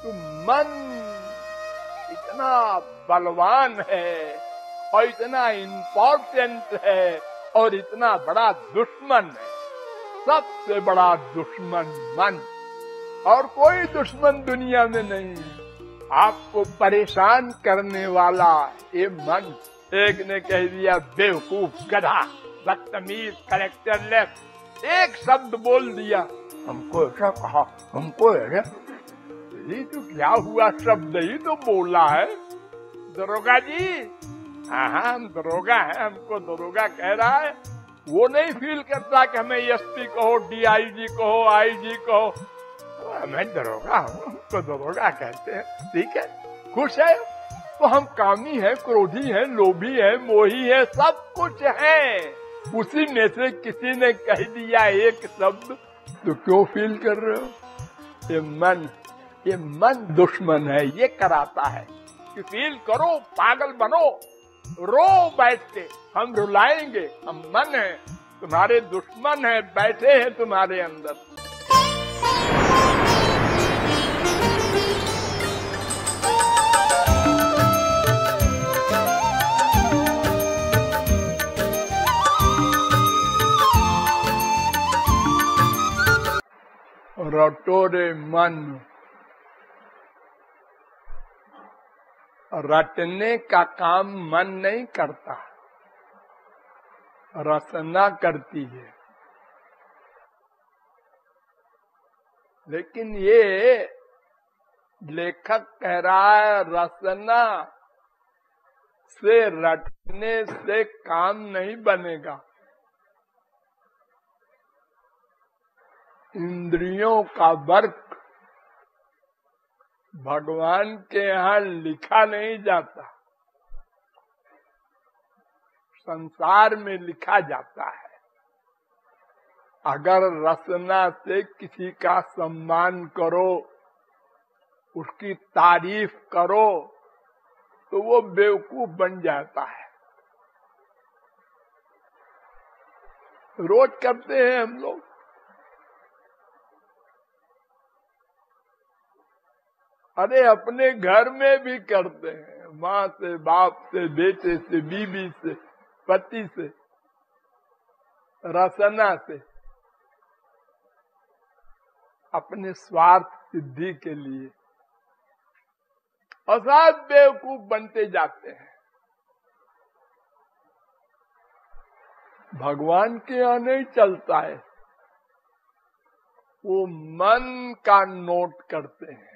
तो मन इतना बलवान है और इतना इम्पोर्टेंट है और इतना बड़ा दुश्मन है, सबसे बड़ा दुश्मन मन, और कोई दुश्मन दुनिया में नहीं है। आपको परेशान करने वाला ये मन। एक ने कह दिया बेवकूफ, गधा, बदतमीज, कैरेक्टरलेस, एक शब्द बोल दिया, हमको ऐसा कहा, हमको ऐसा, ये तो क्या हुआ, शब्द ही तो बोला है। दरोगा जी, हाँ हम दरोगा हैं, हमको दरोगा कह रहा है। वो नहीं फील करता कि हमें एसपी कहो, डीआईजी कहो, आईजी कहो, तो मैं दरोगा हूँ, हमको दरोगा कहते हैं। ठीक है, खुश है तो हम कामी है, क्रोधी है, लोभी है, मोही है, सब कुछ है। उसी में से किसी ने कह दिया एक शब्द, तो क्यों फील कर रहे हो? ये मन दुश्मन है, ये कराता है कि फील करो, पागल बनो, रो बैठ के, हम रुलाएंगे, हम मन है, तुम्हारे दुश्मन है, बैठे हैं तुम्हारे अंदर। रटोरे मन, रटने का काम मन नहीं करता, रचना करती है। लेकिन ये लेखक कह रहा है रचना से, रटने से काम नहीं बनेगा। इंद्रियों का वर्क भगवान के यहाँ लिखा नहीं जाता, संसार में लिखा जाता है। अगर रचना से किसी का सम्मान करो, उसकी तारीफ करो, तो वो बेवकूफ बन जाता है। रोज करते हैं हम लोग। अरे अपने घर में भी करते हैं, माँ से, बाप से, बेटे से, बीवी से, पति से, रचना से, अपने स्वार्थ सिद्धि के लिए, और सब बेवकूफ बनते जाते हैं। भगवान के यहाँ नहीं चलता है, वो मन का नोट करते हैं।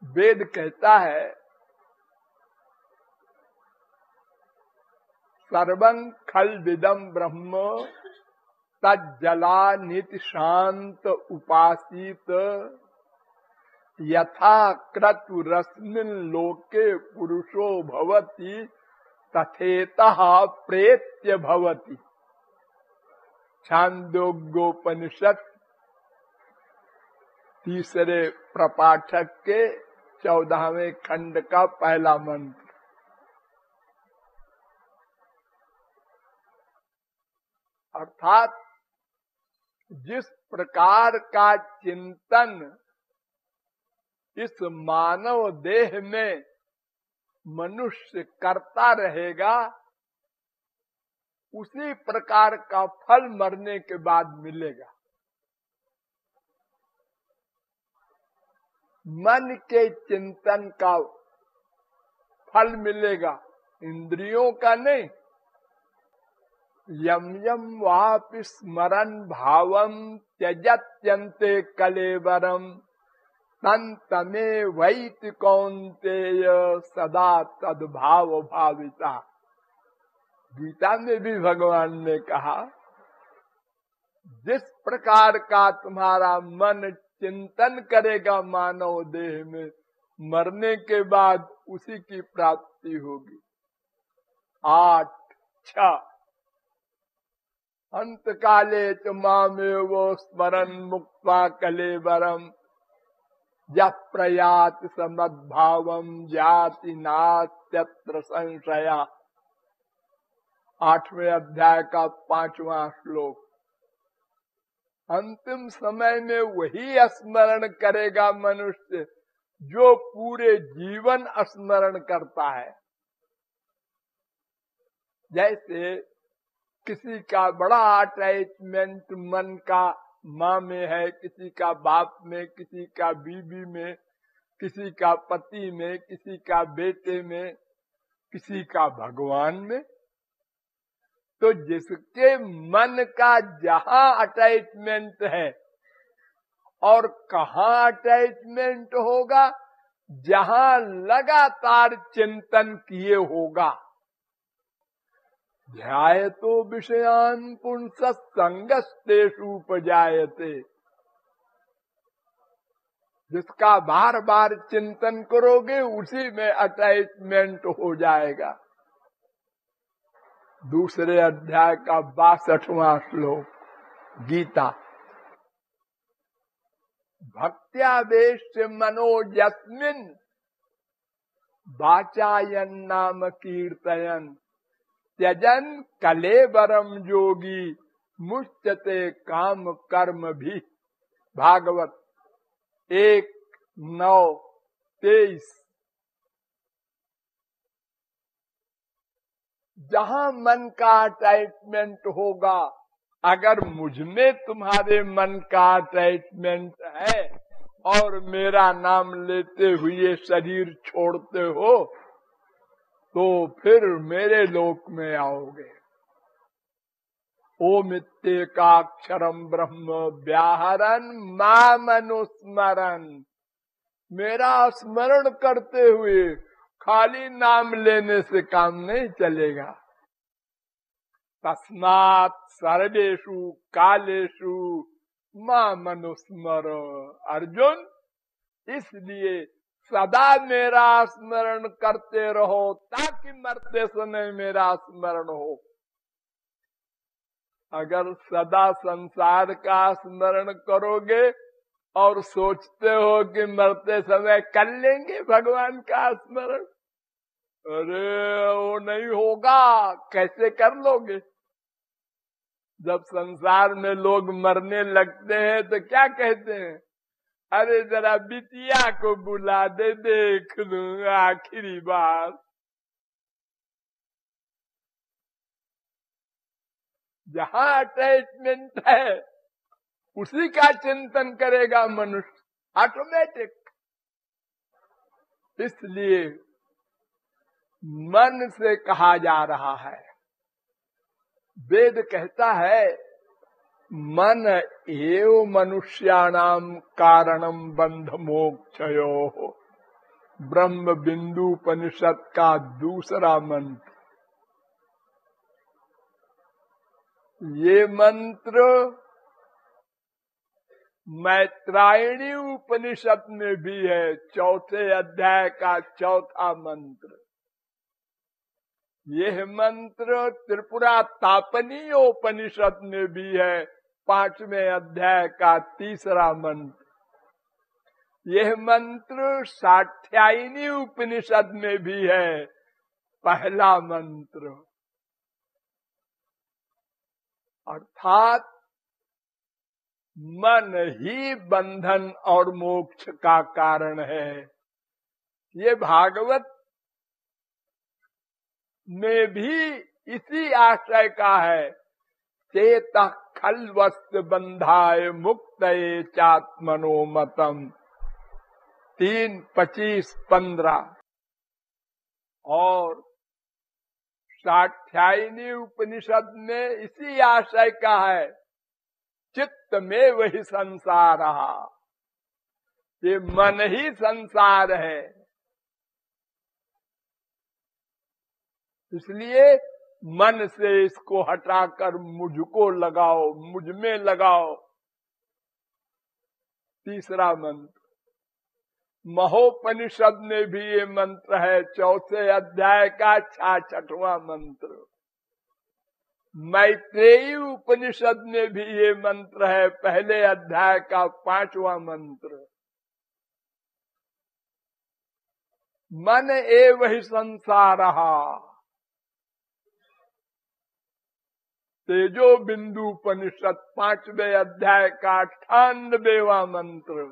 वेद कहता है सर्वं खल्विदं ब्रह्म तज्जला नित्य शांत उपासित यथा क्रतुरस्मिन् लोके पुरुषो भवति तथेतः प्रेत्य भवति। छांदोग्योपनिषद तीसरे प्रपाठक के 14वें खंड का पहला मंत्र। अर्थात जिस प्रकार का चिंतन इस मानव देह में मनुष्य करता रहेगा, उसी प्रकार का फल मरने के बाद मिलेगा। मन के चिंतन का फल मिलेगा, इंद्रियों का नहीं। यम यम वापि स्मरन् भावम त्यजत्यन्ते कलेवरम तमे वैति कौन्तेय सदा तद्भाव भाविता। गीता में भी भगवान ने कहा, जिस प्रकार का तुम्हारा मन चिंतन करेगा मानव देह में, मरने के बाद उसी की प्राप्ति होगी। 8:6 अंत काले च मामेव स्मरन् मुक्त्वा कलेवरम यः प्रयाति समद्भावम जाति नास्त्यत्र संशया। 8वें अध्याय का 5वां श्लोक। अंतिम समय में वही स्मरण करेगा मनुष्य जो पूरे जीवन स्मरण करता है। जैसे किसी का बड़ा अटैचमेंट मन का माँ में है, किसी का बाप में, किसी का बीवी में, किसी का पति में, किसी का बेटे में, किसी का भगवान में। तो जिसके मन का जहाँ अटैचमेंट है और कहाँ अटैचमेंट होगा, जहाँ लगातार चिंतन किए होगा। ध्यायतो विषयान् पुंसः संगस्तेषु उपजायते। जिसका बार बार चिंतन करोगे उसी में अटैचमेंट हो जाएगा। दूसरे अध्याय का 62वां श्लोक गीता। भक्त्यावेश्य मनो यस्मिन् वाचायन् नाम कीर्तयन् त्यजन कलेवरम योगी मुच्यते काम कर्म भी। भागवत 1:9-23। जहाँ मन का अटैचमेंट होगा, अगर मुझ में तुम्हारे मन का अटैचमेंट है और मेरा नाम लेते हुए शरीर छोड़ते हो, तो फिर मेरे लोक में आओगे। ओमित्येकाक्षरम ब्रह्म व्याहरन् मामनुस्मरन्। मेरा स्मरण करते हुए खाली नाम लेने से काम नहीं चलेगा। तस्मात् सर्वेषु कालेषु मामनुस्मर। अर्जुन, इसलिए सदा मेरा स्मरण करते रहो ताकि मरते समय मेरा स्मरण हो। अगर सदा संसार का स्मरण करोगे और सोचते हो कि मरते समय कर लेंगे भगवान का स्मरण, अरे वो नहीं होगा। कैसे कर लोगे? जब संसार में लोग मरने लगते हैं तो क्या कहते हैं? अरे जरा बिटिया को बुला दे, देख लूं आखिरी बार। जहाँ अटैचमेंट है उसी का चिंतन करेगा मनुष्य ऑटोमेटिक। इसलिए मन से कहा जा रहा है। वेद कहता है मन एव मनुष्याणाम कारणम बंध मोक्षयोः। ब्रह्म बिंदु उपनिषद का दूसरा मंत्र। ये मंत्र मैत्रायणी उपनिषद में भी है, चौथे अध्याय का चौथा मंत्र। यह मंत्र त्रिपुरा तापनीय उपनिषद में भी है, 5वें अध्याय का तीसरा मंत्र। यह मंत्र साठ्यायनी उपनिषद में भी है, पहला मंत्र। अर्थात मन ही बंधन और मोक्ष का कारण है। ये भागवत में भी इसी आशय का है। चेतः खल्वस्य बंधाय मुक्तये चात्मनो मतम। 3:25-15। और साठ्यायनी उपनिषद में इसी आशय का है। चित्त में वही संसार रहा। ये मन ही संसार है। इसलिए मन से इसको हटाकर मुझको लगाओ, मुझ में लगाओ। तीसरा मंत्र महोपनिषद में भी ये मंत्र है, चौथे अध्याय का 66वां मंत्र। मैत्रेयी उपनिषद में भी ये मंत्र है, पहले अध्याय का 5वां मंत्र। मन एव ही संसारः। तेजो बिंदु उपनिषद 5वें अध्याय का 98वां मंत्र।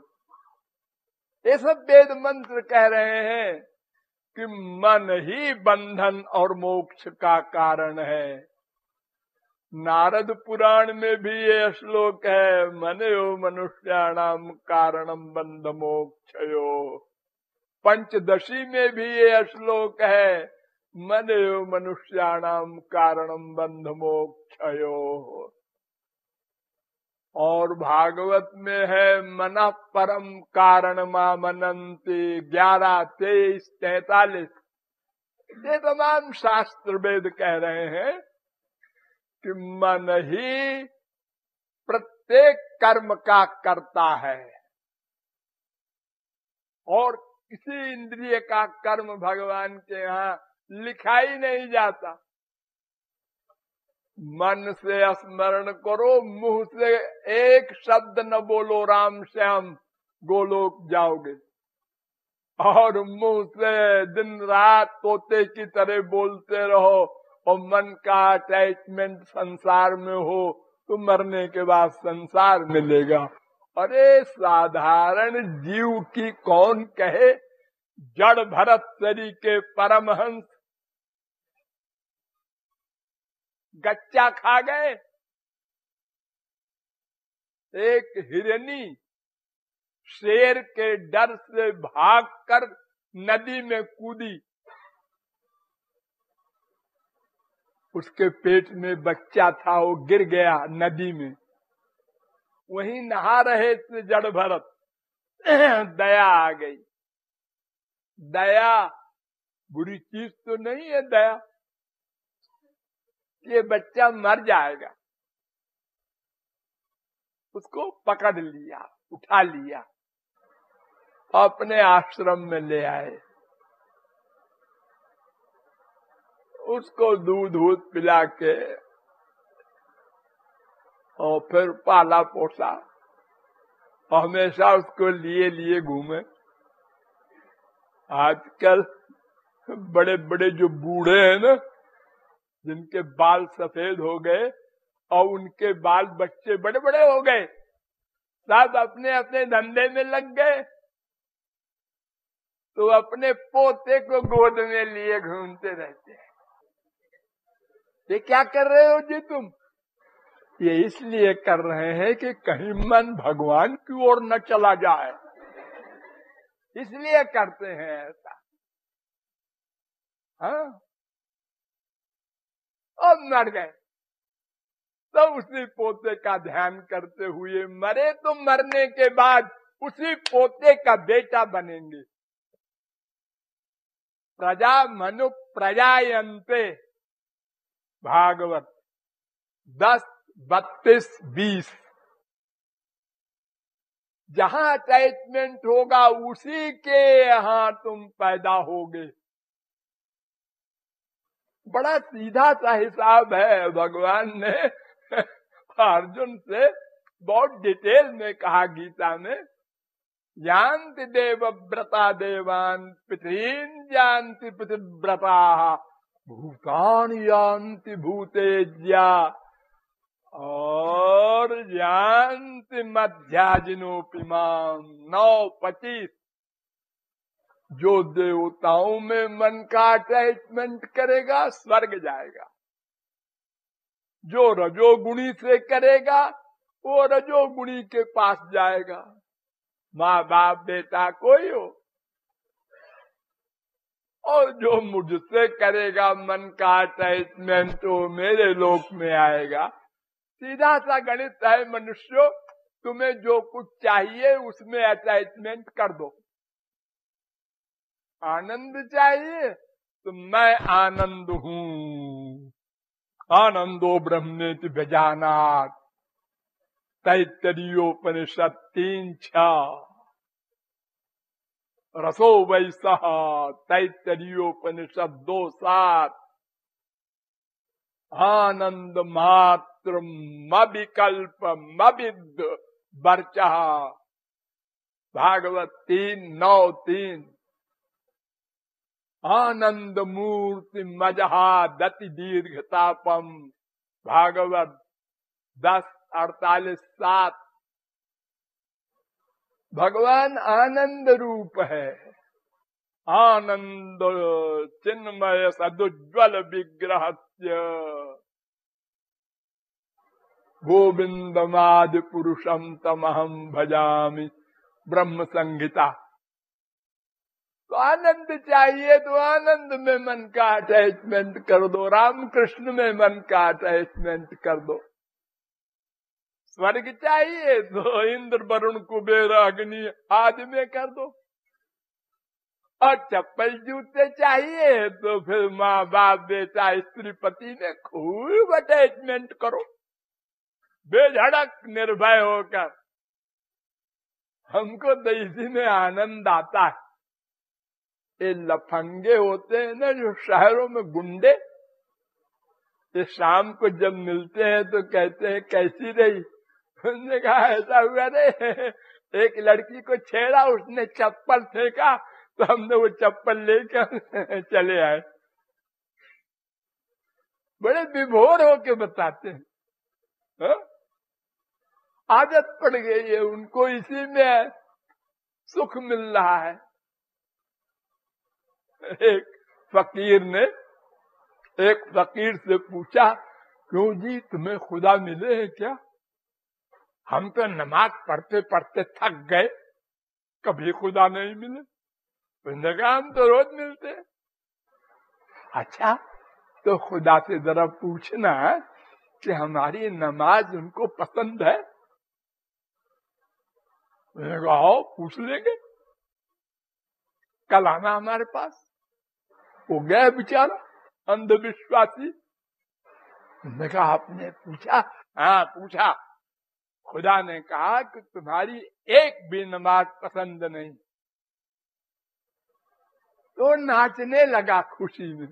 ये सब वेद मंत्र कह रहे हैं कि मन ही बंधन और मोक्ष का कारण है। नारद पुराण में भी ये श्लोक है, मनयो मनुष्याणाम कारणम बंध मोक्षयो। पंचदशी में भी ये श्लोक है, मनयो मनुष्याणाम कारणम बंध मोक्षयो। और भागवत में है, मन परम कारण मनंती 11, 23, 43। ये तमाम शास्त्र वेद कह रहे हैं कि मन ही प्रत्येक कर्म का कर्ता है और किसी इंद्रिय का कर्म भगवान के यहाँ लिखा ही नहीं जाता। मन से स्मरण करो, मुंह से एक शब्द न बोलो राम श्याम, गोलोक जाओगे। और मुंह से दिन रात तोते की तरह बोलते रहो और मन का अटैचमेंट संसार में हो तो मरने के बाद संसार मिलेगा। अरे साधारण जीव की कौन कहे, जड़ भरत शरीर के परमहंस गच्चा खा गए। एक हिरनी शेर के डर से भागकर नदी में कूदी, उसके पेट में बच्चा था, वो गिर गया नदी में। वहीं नहा रहे थे जड़ भरत, दया आ गई। दया बुरी चीज तो नहीं है दया, ये बच्चा मर जाएगा। उसको पकड़ लिया, उठा लिया, अपने आश्रम में ले आए, उसको दूध पिला के और फिर पाला पोसा, हमेशा उसको लिए लिए घूमे। आजकल बड़े बड़े जो बूढ़े हैं ना, जिनके बाल सफेद हो गए और उनके बाल बच्चे बड़े बड़े हो गए, सब अपने अपने धंधे में लग गए, तो अपने पोते को गोद में लिए घूमते रहते हैं। ये क्या कर रहे हो जी तुम? ये इसलिए कर रहे हैं कि कहीं मन भगवान की ओर न चला जाए, इसलिए करते हैं ऐसा। हाँ, अब मर गए तो उसी पोते का ध्यान करते हुए मरे, तो मरने के बाद उसी पोते का बेटा बनेंगे। प्रजा मनु प्रजायन्ते, भागवत 10, 32, 20। जहां अटैचमेंट होगा उसी के यहाँ तुम पैदा होगे। बड़ा सीधा सा हिसाब है। भगवान ने अर्जुन से बहुत डिटेल में कहा गीता में, जानति देव व्रता देवान पितॄन् जानति पितृव्रता भूतानि यान्ति भूतेज्या और जानति मध्याजिनोऽपि माम् 9:25। जो देवताओं में मन का अटैचमेंट करेगा स्वर्ग जाएगा, जो रजोगुणी से करेगा वो रजोगुणी के पास जाएगा। माँ बाप बेटा कोई हो, और जो मुझसे करेगा मन का अटैचमेंट वो मेरे लोक में आएगा। सीधा सा गणित है मनुष्यों, तुम्हें जो कुछ चाहिए उसमें अटैचमेंट कर दो। आनंद चाहिए तो मैं आनंद हूँ, आनंदो ब्रह्मेति व्यजानात्, तैत्तरीयोपनिषद 3:6। रसो वैसः, तैत्तरीयोपनिषद 2:7। आनंद मात्र मविकल्प मविद वर्चः, भागवत 3:9-3। आनंद मूर्ति मजहा दति दीर्घतापम, भागवत 10:48-7। भगवान आनंद रूप है, आनंद चिन्मय सदुज्वल विग्रहस्य गोविंदमादि पुरुषम तमहम भजामि ब्रह्म संहिता। तो आनंद चाहिए तो आनंद में मन का अटैचमेंट कर दो, रामकृष्ण में मन का अटैचमेंट कर दो। स्वर्ग चाहिए तो इंद्र वरुण कुबेर अग्नि आदि में कर दो, और चप्पल जूते चाहिए तो फिर माँ बाप बेटा स्त्री पति में खूब अटैचमेंट करो, बेझड़क निर्भय होकर। हमको तो इसी में आनंद आता है। ये लफंगे होते हैं ना जो शहरों में गुंडे, ये शाम को जब मिलते हैं तो कहते हैं कैसी रही। उसने कहा ऐसा हुआ रे, एक लड़की को छेड़ा, उसने चप्पल फेंका तो हमने वो चप्पल लेकर चले आए। बड़े विभोर होके बताते हैं, हा? आदत पड़ गई है उनको, इसी में सुख मिल रहा है। एक फकीर से पूछा, क्यों जी तुम्हें खुदा मिले हैं क्या? हम तो नमाज पढ़ते पढ़ते थक गए, कभी खुदा नहीं मिले। उसने कहा हम तो रोज मिलते हैं। अच्छा, तो खुदा से जरा पूछना कि हमारी नमाज उनको पसंद है। मैंने कहा आओ पूछ लेंगे, कल आना हमारे पास। वो गए बेचारा अंधविश्वासी। मैंने कहा आपने पूछा? हाँ पूछा। खुदा ने कहा कि तुम्हारी एक भी नमाज पसंद नहीं। तो नाचने लगा खुशी में।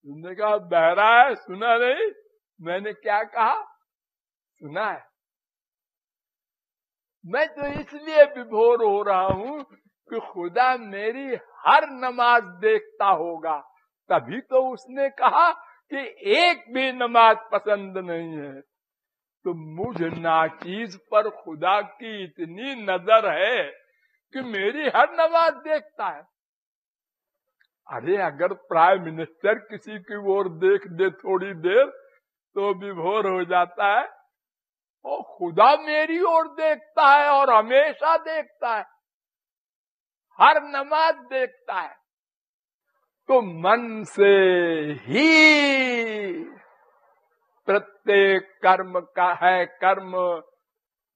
मैंने कहा बहरा है, सुना नहीं? मैंने क्या कहा? सुना है। मैं तो इसलिए विभोर हो रहा हूँ कि खुदा मेरी हर नमाज देखता होगा, तभी तो उसने कहा कि एक भी नमाज पसंद नहीं है। तो मुझ नाचीज पर खुदा की इतनी नजर है कि मेरी हर नमाज देखता है। अरे अगर प्राइम मिनिस्टर किसी की ओर देख दे थोड़ी देर तो विभोर हो जाता है, और खुदा मेरी ओर देखता है और हमेशा देखता है, हर नमाज देखता है। तो मन से ही प्रत्येक कर्म का है कर्म।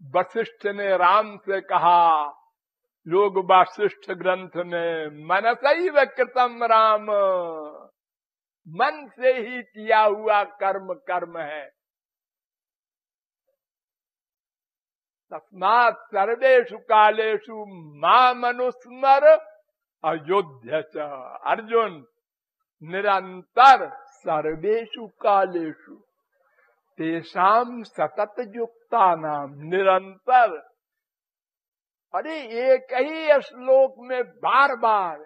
वशिष्ठ ने राम से कहा योग वासिष्ठ ग्रंथ में, मनसैव कृतम राम, मन से ही किया हुआ कर्म कर्म है। तस्मात् सर्वेषु कालेषु माम अनुस्मर अयोध्या च। अर्जुन, निरंतर सर्वेषु कालेषु तेषाम सतत युक्ता नाम। निरंतर, अरे एक ही श्लोक में बार बार,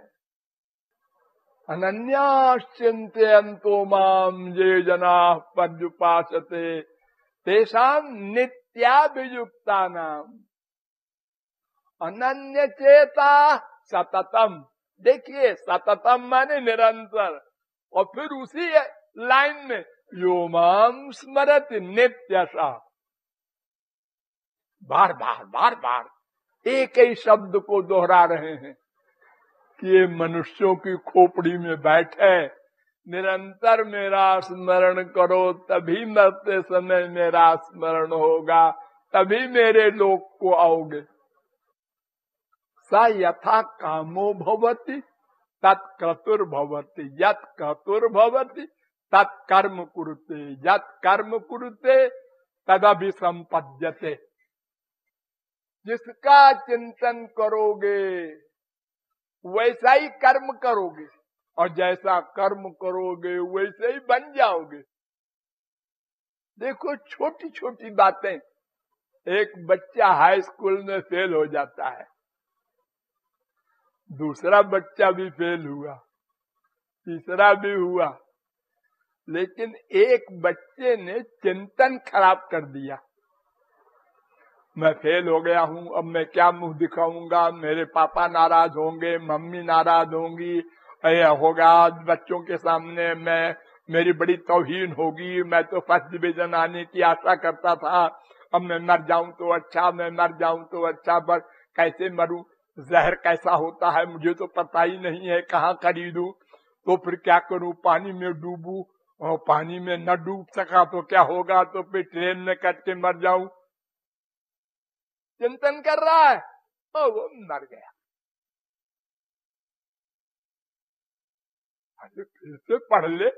अनन्याश्चिन्तयन्तो माम ये जनाः पर्युपासते तेषाम नित्याभियुक्ता नाम अनन्य चेता सततम। देखिए सततम माने निरंतर, और फिर उसी लाइन में यो माम स्मरति नित्यशः। बार बार एक ही शब्द को दोहरा रहे हैं कि ये मनुष्यों की खोपड़ी में बैठे, निरंतर मेरा स्मरण करो तभी मरते समय मेरा स्मरण होगा, तभी मेरे लोक को आओगे। स यथा कामो भवति तत्क्रतुर्भवति, यत् क्रतुर्भवति तत्कर्म कुरुते, यत् कर्म कुरुते तदभिसंपद्यते। जिसका चिंतन करोगे वैसा ही कर्म करोगे, और जैसा कर्म करोगे वैसे ही बन जाओगे। देखो छोटी छोटी बातें, एक बच्चा हाई स्कूल में फेल हो जाता है, दूसरा बच्चा भी फेल हुआ, तीसरा भी हुआ, लेकिन एक बच्चे ने चिंतन खराब कर दिया। मैं फेल हो गया हूँ, अब मैं क्या मुंह दिखाऊंगा, मेरे पापा नाराज होंगे, मम्मी नाराज होंगी, ऐसा होगा बच्चों के सामने मेरी बड़ी तौहीन होगी, मैं तो फर्स्ट डिवीजन आने की आशा करता था, अब मैं मर जाऊं तो अच्छा, मैं मर जाऊं तो अच्छा, पर कैसे मरूं, जहर कैसा होता है मुझे तो पता ही नहीं है, कहाँ खरीदूं, तो फिर क्या करूं, पानी में डूबूं, और पानी में न डूब सका तो क्या होगा, तो फिर ट्रेन में कट के मर जाऊं, चिंतन कर रहा है और वो मर गया। अरे फिर से पढ़ ले,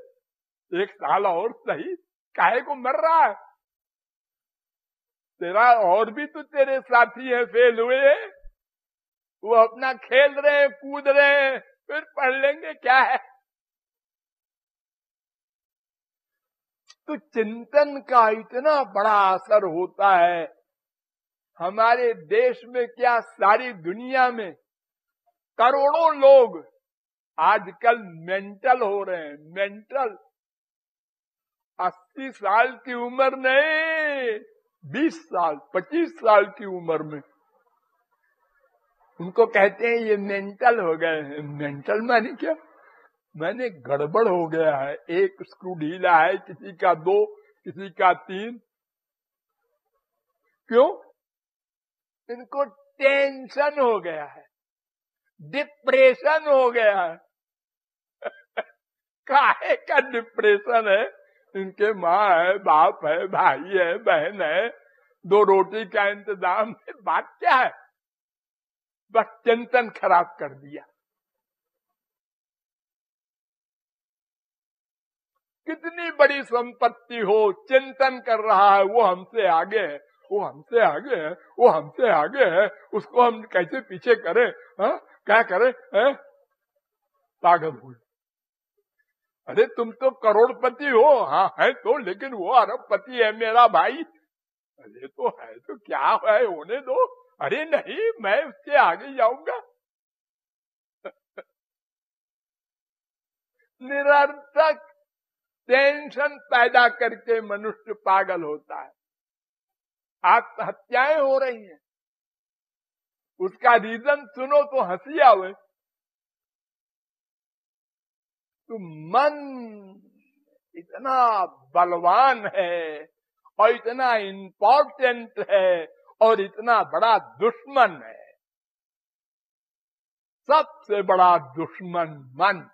1 साल और सही, काहे को मर रहा है, तेरा और भी तो तेरे साथी है फेल हुए, वो अपना खेल रहे कूद रहे, फिर पढ़ लेंगे क्या है। तो चिंतन का इतना बड़ा असर होता है। हमारे देश में क्या सारी दुनिया में करोड़ों लोग आजकल मेंटल हो रहे हैं, मेंटल। 80 साल की उम्र नहीं, 20 साल 25 साल की उम्र में उनको कहते हैं ये मेंटल हो गए हैं। मेंटल माने क्या, मैंने गड़बड़ हो गया है, एक स्क्रू ढीला है, किसी का 2, किसी का 3। क्यों? इनको टेंशन हो गया है, डिप्रेशन हो गया है। काहे का डिप्रेशन है, इनके माँ है, बाप है, भाई है, बहन है, 2 रोटी का इंतजाम है, बात क्या है, बस चिंतन खराब कर दिया। कितनी बड़ी संपत्ति हो, चिंतन कर रहा है वो हमसे आगे है, वो हमसे आगे है, वो हमसे आगे है, उसको हम कैसे पीछे करें, हा? क्या करें, पागल हुए। अरे तुम तो करोड़पति हो, हाँ है तो, लेकिन वो अरबपति है मेरा भाई। अरे तो है तो क्या है, होने दो। अरे नहीं, मैं उसके आगे जाऊंगा। निरर्थक टेंशन पैदा करके मनुष्य पागल होता है। आत्महत्याएं हो रही हैं, उसका रीजन सुनो तो हंसी आवे। तो मन इतना बलवान है और इतना इम्पोर्टेंट है और इतना बड़ा दुश्मन है, सबसे बड़ा दुश्मन मन,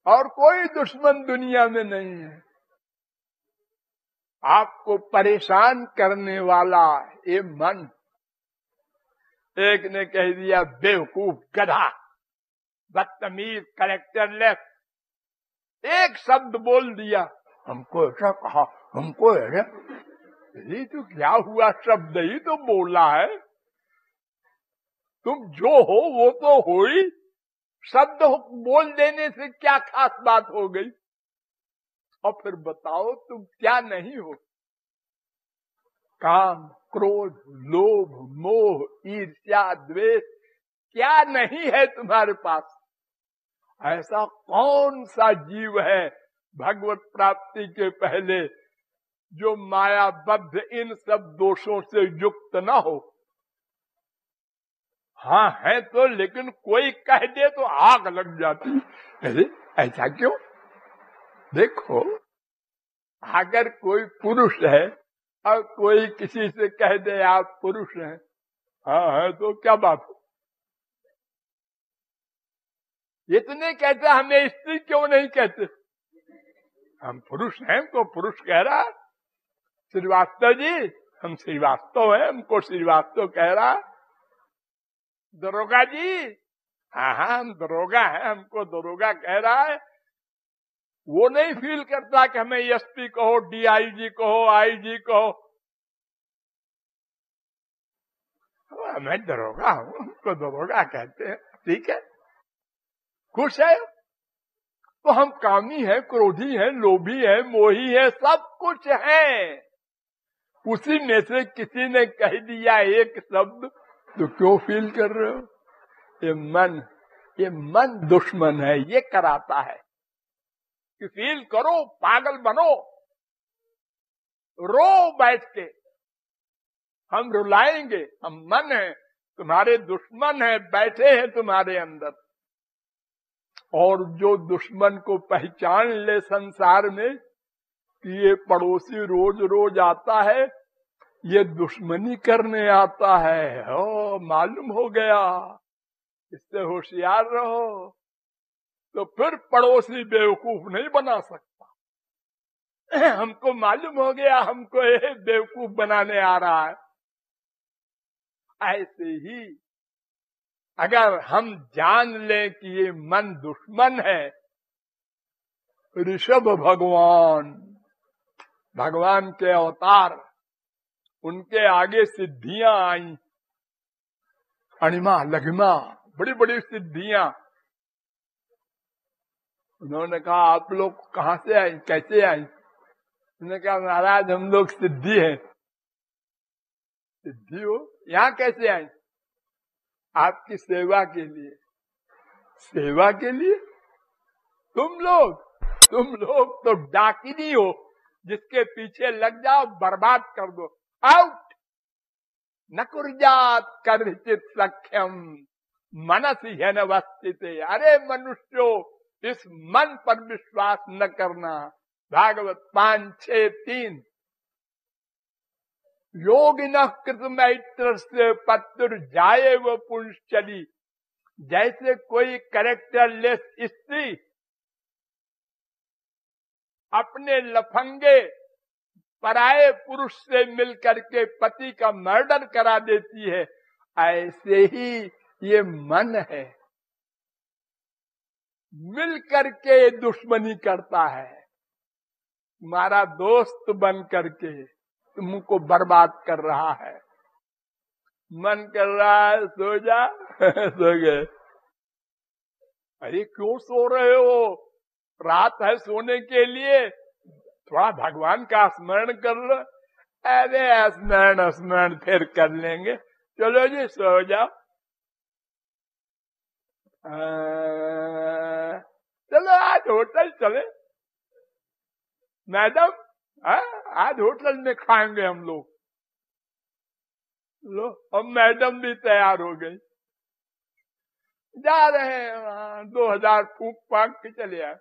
और कोई दुश्मन दुनिया में नहीं है। आपको परेशान करने वाला ये मन। एक ने कह दिया बेवकूफ, गधा, बदतमीज, करेक्टरलेस, एक शब्द बोल दिया, हमको ऐसा कहा, हमको ऐसा, ये तो क्या हुआ, शब्द ही तो बोला है, तुम जो हो वो तो हो ही, शब्द बोल देने से क्या खास बात हो गई, और फिर बताओ तुम क्या नहीं हो। काम, क्रोध, लोभ, मोह, ईर्ष्या, द्वेष, क्या नहीं है तुम्हारे पास। ऐसा कौन सा जीव है भगवत प्राप्ति के पहले जो मायाबद्ध इन सब दोषों से युक्त न हो। हाँ है तो, लेकिन कोई कह दे तो आग लग जाती। अरे ऐसा क्यों? देखो, अगर कोई पुरुष है और कोई किसी से कह दे आप पुरुष हैं, हाँ है तो क्या बात हो, ये तो नहीं कहते हमें स्त्री क्यों नहीं कहते, हम पुरुष हैं तो पुरुष कह रहा है। श्रीवास्तव जी, हम श्रीवास्तव हैं, हमको श्रीवास्तव कह रहा है। दरोगा जी, हाँ हाँ हम दरोगा हैं, हमको दरोगा कह रहा है। वो नहीं फील करता कि हमें एसपी कहो, डीआईजी कहो, आईजी कहो, मैं दरोगा हूं, हमको दरोगा कहते हैं, ठीक है, खुश है। तो हम कामी है, क्रोधी है, लोभी है, मोही है, सब कुछ है। उसी में से किसी ने कह दिया एक शब्द तो क्यों फील कर रहे हो। ये मन दुश्मन है, ये कराता है। कि फील करो, पागल बनो, रो बैठ के। हम रुलाएंगे, हम मन है, तुम्हारे दुश्मन है, बैठे हैं तुम्हारे अंदर। और जो दुश्मन को पहचान ले संसार में कि ये पड़ोसी रोज रोज आता है, ये दुश्मनी करने आता है, हो मालूम हो गया, इससे होशियार रहो, तो फिर पड़ोसी बेवकूफ नहीं बना सकता। हमको मालूम हो गया हमको ये बेवकूफ बनाने आ रहा है। ऐसे ही अगर हम जान लें कि ये मन दुश्मन है, ऋषभ भगवान के अवतार, उनके आगे सिद्धियां आई, अणिमा लघिमा, बड़ी बड़ी सिद्धियां। उन्होंने कहा आप लोग कहाँ से आए, कैसे आए? उन्होंने कहा महाराज हम लोग सिद्धि हैं। सिद्धि हो, यहाँ कैसे आए? आपकी सेवा के लिए। सेवा के लिए? तुम लोग तो डाकिनी हो, जिसके पीछे लग जाओ बर्बाद कर दो। आउट। न कुर्यात कर्हिचित सख्यम मनसि ह्यनवस्थिते। अरे मनुष्यों, इस मन पर विश्वास न करना। भागवत 5:6-3। योगिनः कृतमैत्र से पत्र जाए वो पुंश्चली। जैसे कोई कैरेक्टरलेस स्त्री अपने लफंगे पराये पुरुष से मिलकर के पति का मर्डर करा देती है, ऐसे ही ये मन है, मिलकर के दुश्मनी करता है। तुम्हारा दोस्त बन करके तुमको बर्बाद कर रहा है। मन कर रहा है सो जा, सो गए। अरे क्यों सो रहे हो? रात है सोने के लिए, थोड़ा भगवान का स्मरण कर लो। अरे स्मरण फिर कर लेंगे, चलो जी सो जाओ। चलो आज होटल चले मैडम, आज होटल में खाएंगे हम लोग। लो, अब मैडम भी तैयार हो गई, जा रहे हैं वहां 2000 फूक फाक के चले आए।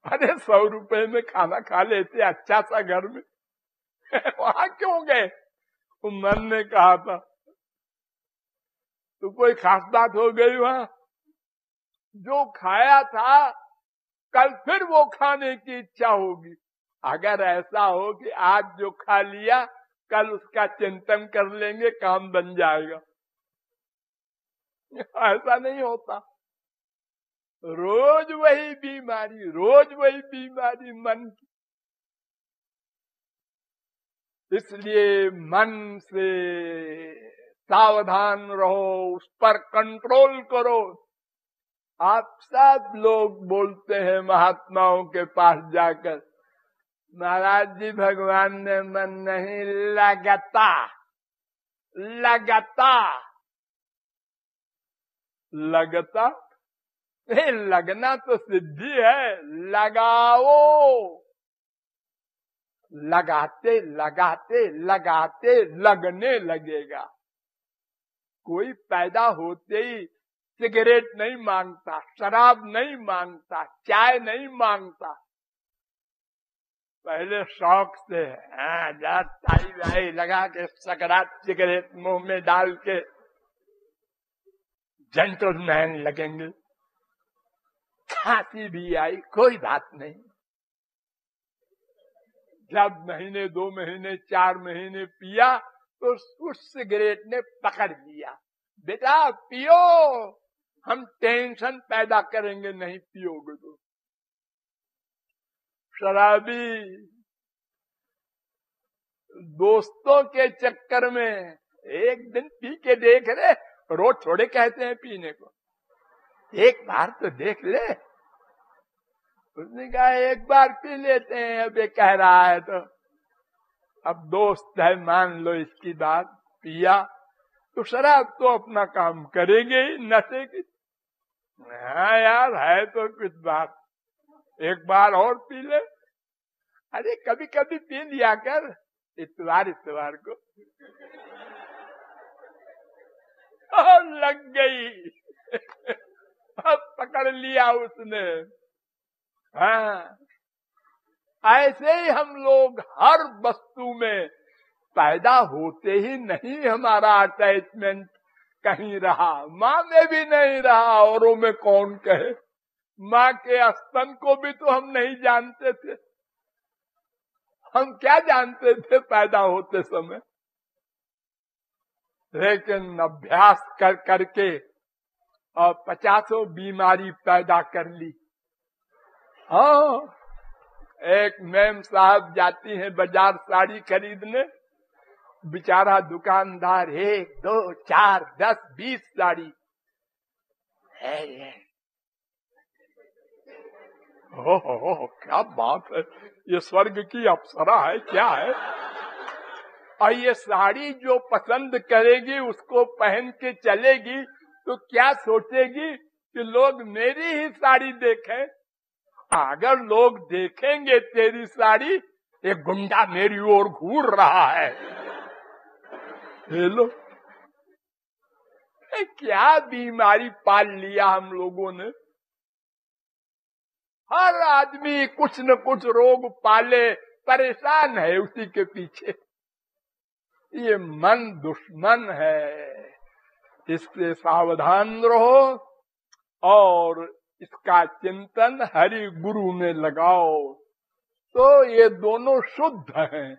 अरे 100 रुपए में खाना खा लेते अच्छा सा घर में। वहां क्यों गए? तो मन ने कहा था तो कोई खास बात हो गई वहां। जो खाया था कल फिर वो खाने की इच्छा होगी। अगर ऐसा हो कि आज जो खा लिया कल उसका चिंतन कर लेंगे, काम बन जाएगा। ऐसा नहीं होता। रोज वही बीमारी मन की। इसलिए मन से सावधान रहो, उस पर कंट्रोल करो। आप सब लोग बोलते हैं महात्माओं के पास जाकर, महाराज जी भगवान ने मन नहीं लगता। लगना तो सिद्धि है। लगाओ, लगाते लगने लगेगा। कोई पैदा होते ही सिगरेट नहीं मांगता, शराब नहीं मांगता, चाय नहीं मांगता। पहले शौक से टाई वाई लगा के सकरात सिगरेट मुंह में डाल के जेंटलमैन लगेंगे। खांसी भी आई कोई बात नहीं। जब महीने 2 महीने 4 महीने पिया तो उस सिगरेट ने पकड़ लिया। बेटा पियो, हम टेंशन पैदा करेंगे नहीं पियोगे तो। शराबी दोस्तों के चक्कर में एक दिन पी के देख ले, रोज थोड़े कहते हैं पीने को, एक बार तो देख ले। उसने कहा एक बार पी लेते हैं, अब ये कह रहा है तो। अब दोस्त है, मान लो इसकी बात, पिया तो शराब तो अपना काम करेंगे ही, नशे की। हाँ यार, है तो कुछ बात, एक बार और पी ले। अरे कभी कभी पी लिया कर, इतवार को। लग गई। अब पकड़ लिया उसने। हाँ, ऐसे ही हम लोग हर वस्तु में पैदा होते ही नहीं हमारा अटैचमेंट कहीं रहा, माँ में भी नहीं रहा, औरों में कौन कहे। माँ के स्तन को भी तो हम नहीं जानते थे, हम क्या जानते थे पैदा होते समय। लेकिन अभ्यास कर करके और 50 बीमारी पैदा कर ली। हाँ, एक मैम साहब जाती हैं बाजार साड़ी खरीदने, बेचारा दुकानदार 1, 2, 4, 10, 20 साड़ी है। हो, क्या बात है, ये स्वर्ग की अप्सरा है क्या है। और ये साड़ी जो पसंद करेगी उसको पहन के चलेगी तो क्या सोचेगी कि लोग मेरी ही साड़ी देखें। अगर लोग देखेंगे तेरी साड़ी, एक गुंडा मेरी ओर घूर रहा है, लो क्या बीमारी पाल लिया हम लोगों ने। हर आदमी कुछ न कुछ रोग पाले, परेशान है उसी के पीछे। ये मन दुश्मन है, इससे सावधान रहो और इसका चिंतन हरि गुरु में लगाओ, तो ये दोनों शुद्ध हैं,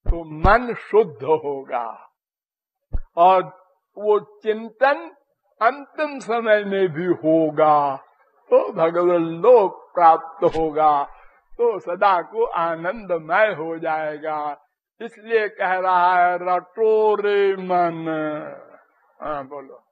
तो मन शुद्ध होगा और वो चिंतन अंतिम समय में भी होगा, तो भगवान लोक प्राप्त होगा, तो सदा को आनंदमय हो जाएगा। इसलिए कह रहा है रटो रे मन। हाँ बोलो।